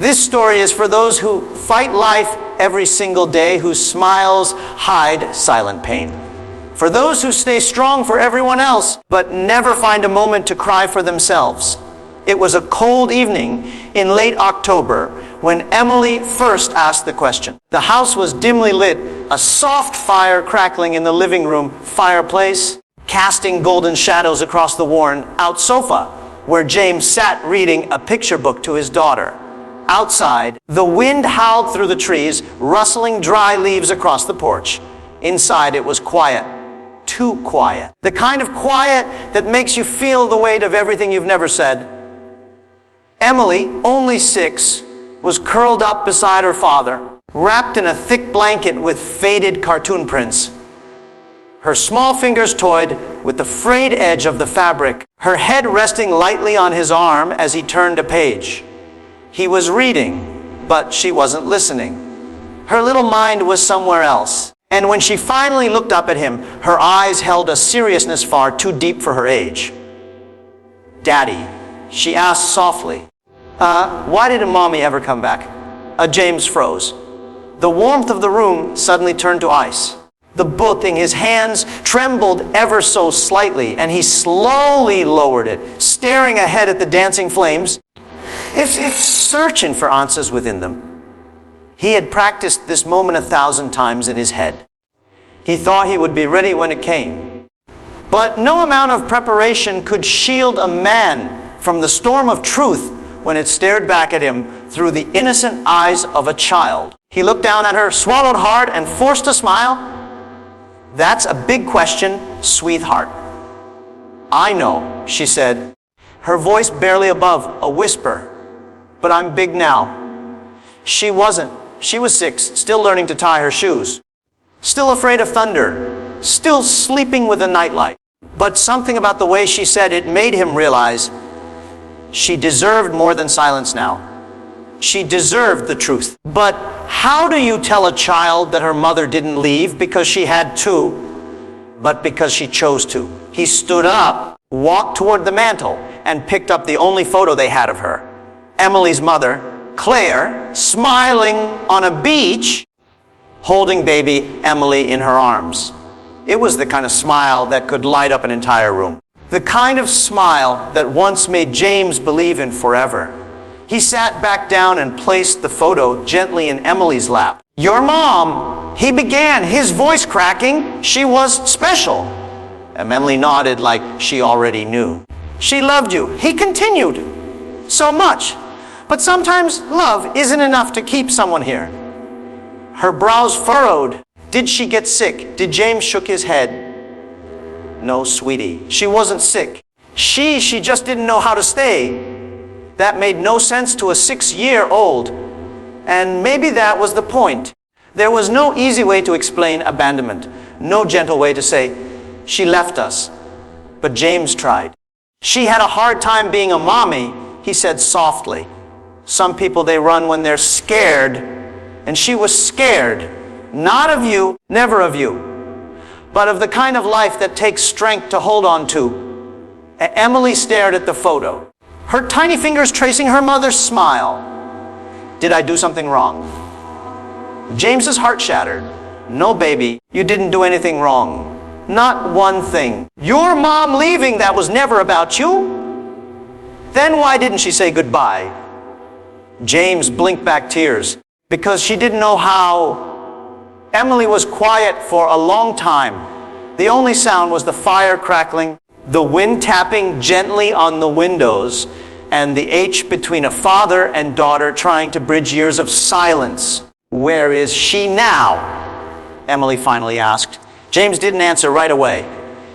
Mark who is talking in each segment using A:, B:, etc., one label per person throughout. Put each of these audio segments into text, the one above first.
A: This story is for those who fight life every single day, whose smiles hide silent pain. For those who stay strong for everyone else, but never find a moment to cry for themselves. It was a cold evening in late October when Emily first asked the question. The house was dimly lit, a soft fire crackling in the living room fireplace, casting golden shadows across the worn-out sofa, where James sat reading a picture book to his daughter. Outside, the wind howled through the trees, rustling dry leaves across the porch. Inside, it was quiet. Too quiet. The kind of quiet that makes you feel the weight of everything you've never said. Emily, only 6, was curled up beside her father, wrapped in a thick blanket with faded cartoon prints. Her small fingers toyed with the frayed edge of the fabric, her head resting lightly on his arm as he turned a page. He was reading, but she wasn't listening. Her little mind was somewhere else. And when she finally looked up at him, her eyes held a seriousness far too deep for her age. "Daddy," she asked softly, why didn't Mommy ever come back?" James froze. The warmth of the room suddenly turned to ice. The book in his hands trembled ever so slightly, and he slowly lowered it, staring ahead at the dancing flames, if searching for answers within them. He had practiced this moment 1,000 times in his head. He thought he would be ready when it came. But no amount of preparation could shield a man from the storm of truth when it stared back at him through the innocent eyes of a child. He looked down at her, swallowed hard, and forced a smile. "That's a big question, sweetheart." "I know," she said, her voice barely above a whisper. "But I'm big now." She wasn't. She was 6, still learning to tie her shoes. Still afraid of thunder. Still sleeping with a nightlight. But something about the way she said it made him realize she deserved more than silence now. She deserved the truth. But how do you tell a child that her mother didn't leave because she had to, but because she chose to? He stood up, walked toward the mantel, and picked up the only photo they had of her. Emily's mother, Claire, smiling on a beach, holding baby Emily in her arms. It was the kind of smile that could light up an entire room. The kind of smile that once made James believe in forever. He sat back down and placed the photo gently in Emily's lap. "Your mom," he began, his voice cracking. "She was special." Emily nodded like she already knew. "She loved you," he continued, "so much. But sometimes love isn't enough to keep someone here." Her brows furrowed. Did she get sick? Did James shook his head? "No, sweetie. She wasn't sick. She just didn't know how to stay." That made no sense to a 6-year-old. And maybe that was the point. There was no easy way to explain abandonment. No gentle way to say, "She left us." But James tried. "She had a hard time being a mommy," he said softly. "Some people, they run when they're scared." And she was scared. Not of you, never of you, but of the kind of life that takes strength to hold on to. Emily stared at the photo, her tiny fingers tracing her mother's smile. "Did I do something wrong?" James's heart shattered. "No, baby, you didn't do anything wrong. Not one thing. Your mom leaving, that was never about you. Then why didn't she say goodbye?" James blinked back tears. "Because she didn't know how." Emily was quiet for a long time. The only sound was the fire crackling, the wind tapping gently on the windows, and the H between a father and daughter trying to bridge years of silence. "Where is she now?" Emily finally asked. James didn't answer right away.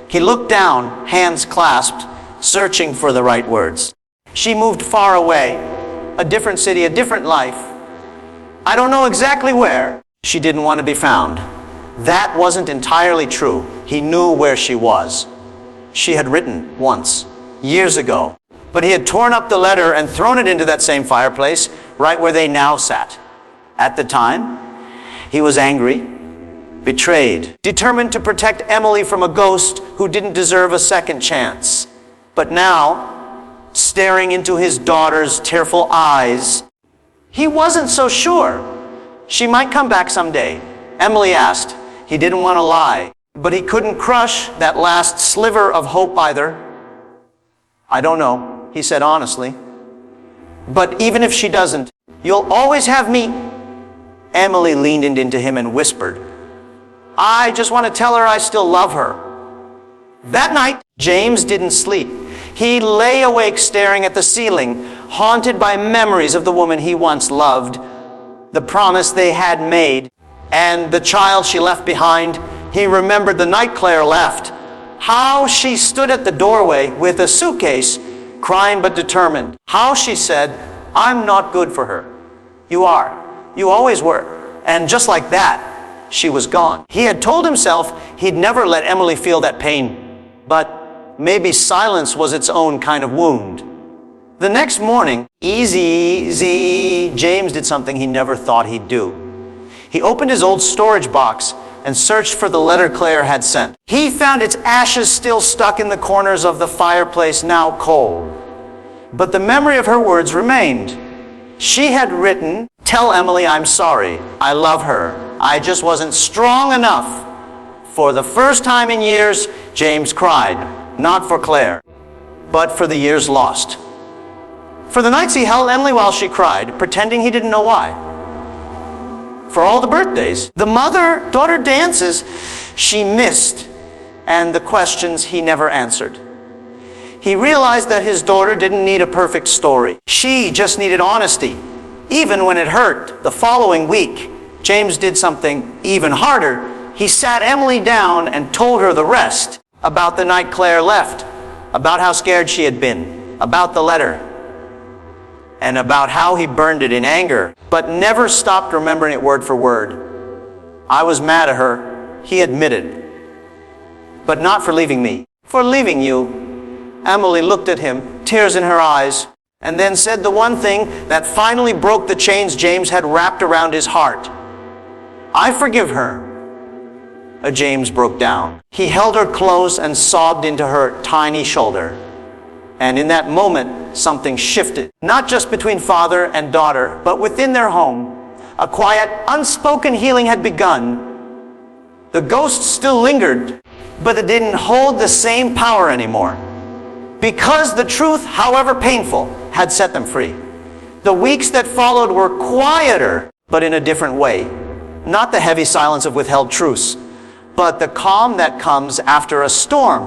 A: He looked down, hands clasped, searching for the right words. "She moved far away. A different city, a different life. I don't know exactly where. She didn't want to be found." That wasn't entirely true. He knew where she was. She had written once, years ago. But he had torn up the letter and thrown it into that same fireplace, right where they now sat. At the time, he was angry, betrayed, determined to protect Emily from a ghost who didn't deserve a second chance. But now, staring into his daughter's tearful eyes, He wasn't so sure. She might come back someday. Emily asked. He didn't want to lie, but he couldn't crush that last sliver of hope either. I don't know, he said honestly. But even if she doesn't, you'll always have me. Emily leaned into him and whispered, I just want to tell her I still love her. That night, James didn't sleep. He lay awake staring at the ceiling, haunted by memories of the woman he once loved, the promise they had made, and the child she left behind. He remembered the night Claire left, how she stood at the doorway with a suitcase, crying but determined. How she said, I'm not good for her. You are. You always were. And just like that, she was gone. He had told himself he'd never let Emily feel that pain, but maybe silence was its own kind of wound. The next morning, James did something he never thought he'd do. He opened his old storage box and searched for the letter Claire had sent. He found its ashes still stuck in the corners of the fireplace, now cold. But the memory of her words remained. She had written, tell Emily I'm sorry. I love her. I just wasn't strong enough. For the first time in years, James cried, not for Claire, but for the years lost. For the nights he held Emily while she cried, pretending he didn't know why. For all the birthdays, the mother-daughter dances she missed, and the questions he never answered. He realized that his daughter didn't need a perfect story. She just needed honesty, even when it hurt. The following week, James did something even harder. He sat Emily down and told her the rest about the night Claire left, about how scared she had been, about the letter, and about how he burned it in anger, but never stopped remembering it word for word. I was mad at her, he admitted, but not for leaving me, for leaving you. Emily looked at him, tears in her eyes, and then said the one thing that finally broke the chains James had wrapped around his heart. I forgive her. James broke down. He held her close and sobbed into her tiny shoulder. And in that moment, something shifted, not just between father and daughter, but within their home. A quiet, unspoken healing had begun. The ghost still lingered, but it didn't hold the same power anymore. Because the truth, however painful, had set them free. The weeks that followed were quieter, but in a different way. Not the heavy silence of withheld truce, but the calm that comes after a storm,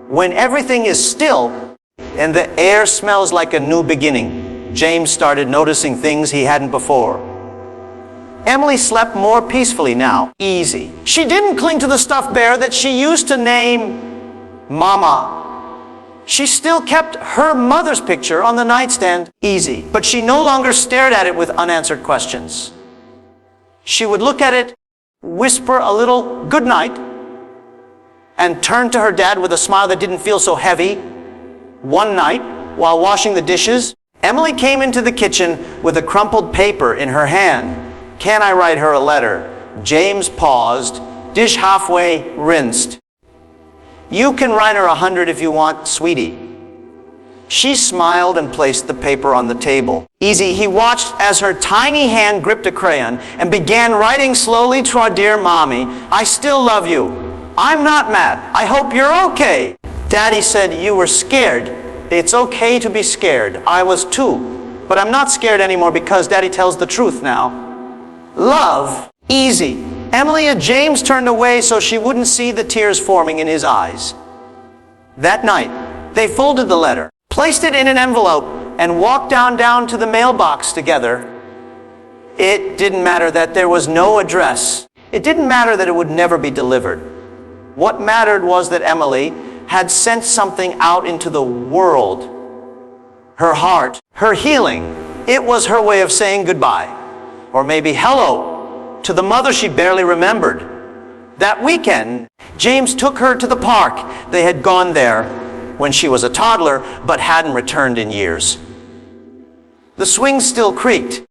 A: when everything is still and the air smells like a new beginning. James started noticing things he hadn't before. Emily slept more peacefully now, easy. She didn't cling to the stuffed bear that she used to name Mama. She still kept her mother's picture on the nightstand, easy. But she no longer stared at it with unanswered questions. She would look at it, whisper a little good night, and turn to her dad with a smile that didn't feel so heavy. One night, while washing the dishes, Emily came into the kitchen with a crumpled paper in her hand. Can I write her a letter? James paused, dish halfway rinsed. You can write her 100 if you want, sweetie. She smiled and placed the paper on the table. Easy, he watched as her tiny hand gripped a crayon and began writing slowly to our dear mommy. I still love you. I'm not mad. I hope you're okay. Daddy said you were scared. It's okay to be scared. I was too. But I'm not scared anymore because Daddy tells the truth now. Love. Easy. Emily and James turned away so she wouldn't see the tears forming in his eyes. That night, they folded the letter, placed it in an envelope, and walked down to the mailbox together. It didn't matter that there was no address. It didn't matter that it would never be delivered. What mattered was that Emily had sent something out into the world. Her heart, her healing. It was her way of saying goodbye. Or maybe hello to the mother she barely remembered. That weekend, James took her to the park. They had gone there when she was a toddler, but hadn't returned in years. The swings still creaked.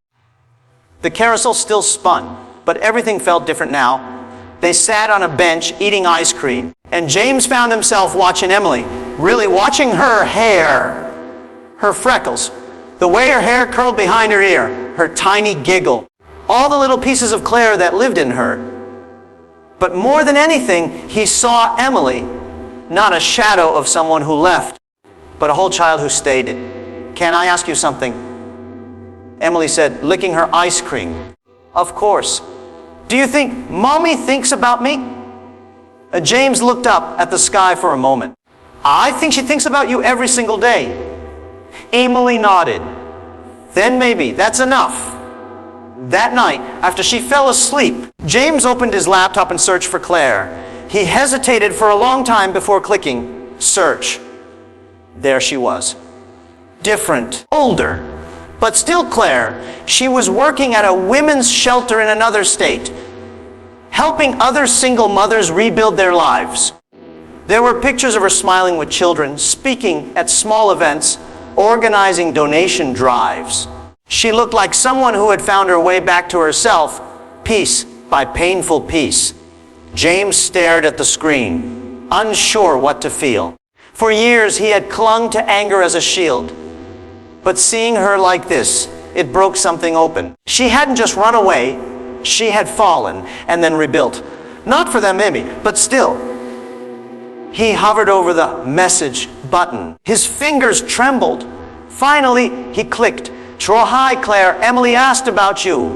A: The carousel still spun, but everything felt different now. They sat on a bench eating ice cream, and James found himself watching Emily, really watching her hair, her freckles, The way her hair curled behind her ear, her tiny giggle, all the little pieces of Claire that lived in her. But more than anything, he saw Emily, not a shadow of someone who left, but a whole child who stayed. Can I ask you something? Emily said, licking her ice cream. Of course. Do you think Mommy thinks about me? James looked up at the sky for a moment. I think she thinks about you every single day. Emily nodded. Then maybe, that's enough. That night, after she fell asleep, James opened his laptop and searched for Claire. He hesitated for a long time before clicking search. There she was. Different, older, but still Claire. She was working at a women's shelter in another state, helping other single mothers rebuild their lives. There were pictures of her smiling with children, speaking at small events, organizing donation drives. She looked like someone who had found her way back to herself, piece by painful piece. James stared at the screen, unsure what to feel. For years he had clung to anger as a shield. But seeing her like this, it broke something open. She hadn't just run away, she had fallen and then rebuilt. Not for them maybe, but still. He hovered over the message button. His fingers trembled. Finally, he clicked. "Oh, hi, Claire. Emily asked about you.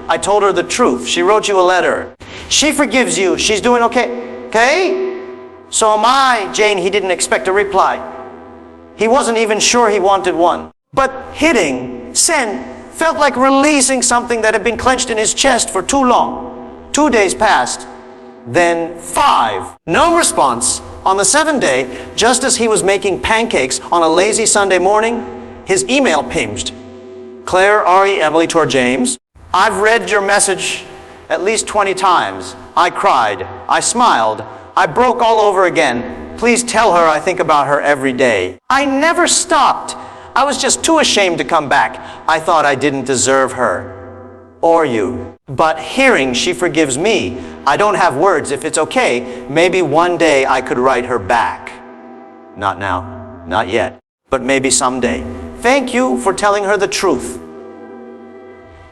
A: I told her the truth. She wrote you a letter. She forgives you. She's doing okay. Okay? So am I." Jane, he didn't expect a reply. He wasn't even sure he wanted one. But hitting send felt like releasing something that had been clenched in his chest for too long. 2 days passed. Then 5. No response. On the 7th day, just as he was making pancakes on a lazy Sunday morning, his email pinged. "Claire, Ari, Emily, toward James. I've read your message at least 20 times. I cried. I smiled. I broke all over again. Please tell her I think about her every day. I never stopped. I was just too ashamed to come back. I thought I didn't deserve her. Or you. But hearing she forgives me, I don't have words. If it's okay, maybe one day I could write her back. Not now. Not yet. But maybe someday. Thank you for telling her the truth.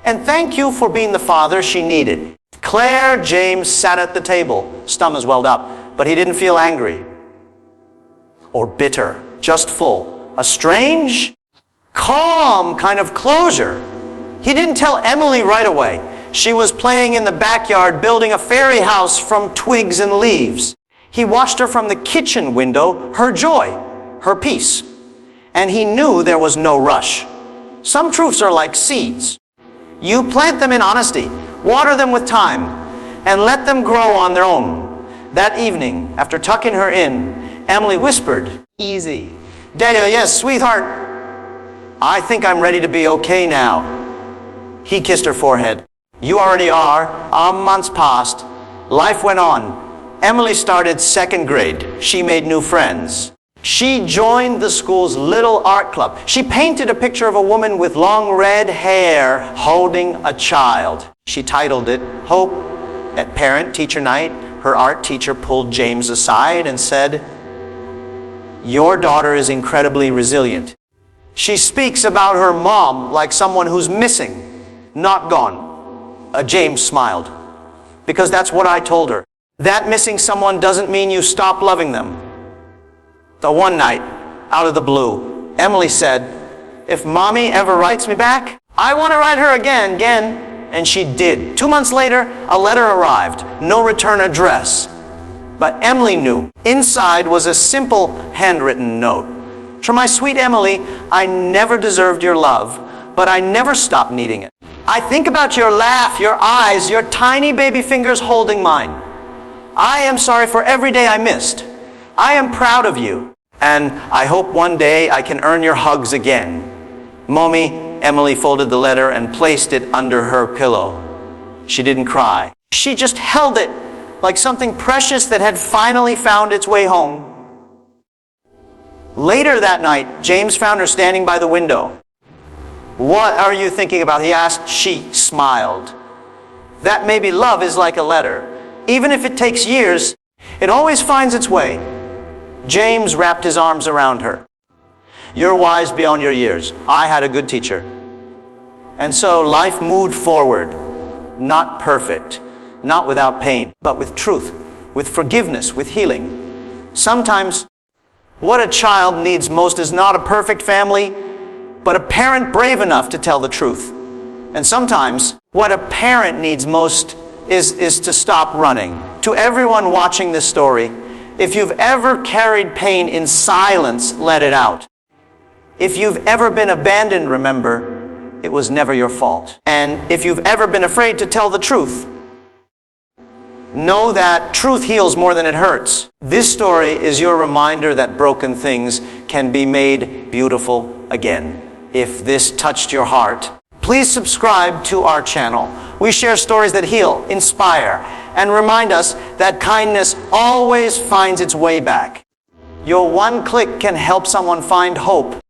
A: And thank you for being the father she needed." Claire James sat at the table, stomach welled up, but he didn't feel angry or bitter, just full. A strange, calm kind of closure. He didn't tell Emily right away. She was playing in the backyard, building a fairy house from twigs and leaves. He watched her from the kitchen window, her joy, her peace. And he knew there was no rush. Some truths are like seeds. You plant them in honesty, water them with time, and let them grow on their own. That evening, after tucking her in, Emily whispered, "Easy." "Daddy, yes, sweetheart. I think I'm ready to be okay now." He kissed her forehead. "You already are. Months passed. Life went on. Emily started 2nd grade. She made new friends. She joined the school's little art club. She painted a picture of a woman with long red hair holding a child. She titled it Hope. At parent-teacher night, her art teacher pulled James aside and said, "Your daughter is incredibly resilient. She speaks about her mom like someone who's missing, not gone." James smiled, because that's what I told her. That missing someone doesn't mean you stop loving them. The one night, out of the blue, Emily said, "If Mommy ever writes me back, I want to write her again. And she did. 2 months later, a letter arrived. No return address. But Emily knew. Inside was a simple handwritten note. "To my sweet Emily, I never deserved your love, but I never stopped needing it. I think about your laugh, your eyes, your tiny baby fingers holding mine. I am sorry for every day I missed. I am proud of you. And I hope one day I can earn your hugs again. Mommy." Emily folded the letter and placed it under her pillow. She didn't cry. She just held it like something precious that had finally found its way home. Later that night, James found her standing by the window. "What are you thinking about?" he asked. She smiled. That maybe love is like a letter. Even if it takes years, it always finds its way. James wrapped his arms around her. You're wise beyond your years. I had a good teacher. And so life moved forward, not perfect, not without pain, but with truth, with forgiveness, with healing. Sometimes what a child needs most is not a perfect family, but a parent brave enough to tell the truth. And sometimes what a parent needs most is to stop running. To everyone watching this story, if you've ever carried pain in silence, let it out. If you've ever been abandoned, remember, it was never your fault. And if you've ever been afraid to tell the truth, know that truth heals more than it hurts. This story is your reminder that broken things can be made beautiful again. If this touched your heart, please subscribe to our channel. We share stories that heal, inspire, and remind us that kindness always finds its way back. Your one click can help someone find hope